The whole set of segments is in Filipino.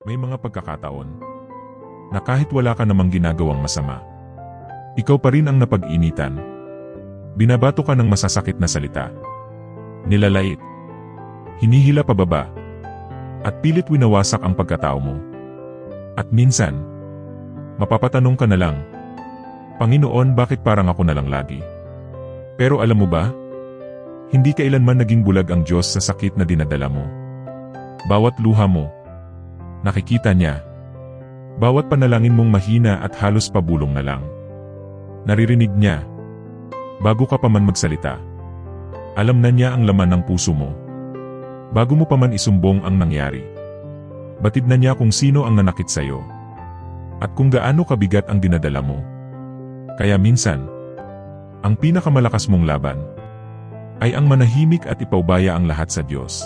May mga pagkakataon na kahit wala ka namang ginagawang masama, ikaw pa rin ang napag-initan. Binabato ka ng masasakit na salita, nilalait, hinihila pababa, at pilit winawasak ang pagkatao mo. At minsan, mapapatanong ka na lang, Panginoon, bakit parang ako na lang lagi? Pero alam mo ba? Hindi kailanman naging bulag ang Diyos sa sakit na dinadala mo. Bawat luha mo, nakikita niya. Bawat panalangin mong mahina at halos pabulong na lang, naririnig niya. Bago ka pa man magsalita, alam na niya ang laman ng puso mo. Bago mo pa man isumbong ang nangyari, batid na niya kung sino ang nanakit sa'yo at kung gaano kabigat ang dinadala mo. Kaya minsan, ang pinakamalakas mong laban ay ang manahimik at ipaubaya ang lahat sa Diyos.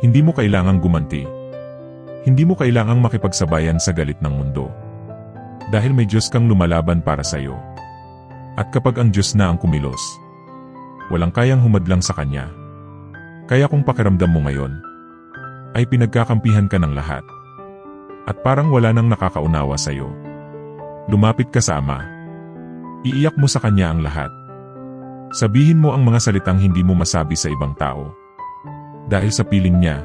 Hindi mo kailangang gumanti. Hindi mo kailangang makipagsabayan sa galit ng mundo. Dahil may Diyos kang lumalaban para sa'yo. At kapag ang Diyos na ang kumilos, walang kayang humadlang sa Kanya. Kaya kung pakiramdam mo ngayon, ay pinagkakampihan ka ng lahat. At parang wala nang nakakaunawa sa'yo, lumapit ka sa Ama. Iiyak mo sa Kanya ang lahat. Sabihin mo ang mga salitang hindi mo masabi sa ibang tao. Dahil sa piling niya,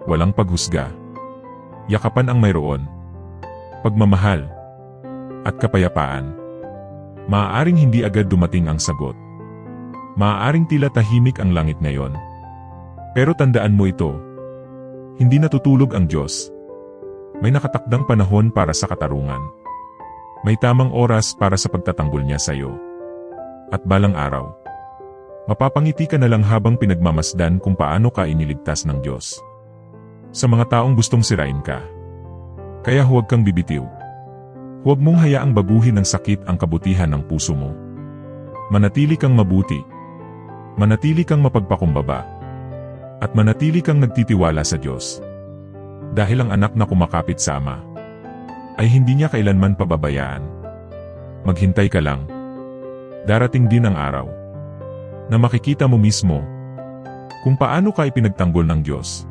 walang paghusga. Yakapan ang mayroon, pagmamahal, at kapayapaan. Maaaring hindi agad dumating ang sagot. Maaaring tila tahimik ang langit ngayon. Pero tandaan mo ito, hindi natutulog ang Diyos. May nakatakdang panahon para sa katarungan. May tamang oras para sa pagtatanggol niya sa iyo. At balang araw, mapapangiti ka na lang habang pinagmamasdan kung paano ka iniligtas ng Diyos. Sa mga taong gustong sirain ka. Kaya huwag kang bibitiw. Huwag mong hayaang baguhin ng sakit ang kabutihan ng puso mo. Manatili kang mabuti. Manatili kang mapagpakumbaba. At manatili kang nagtitiwala sa Diyos. Dahil ang anak na kumakapit sa Ama ay hindi niya kailanman pababayaan. Maghintay ka lang. Darating din ang araw na makikita mo mismo kung paano ka ipinagtanggol ng Diyos.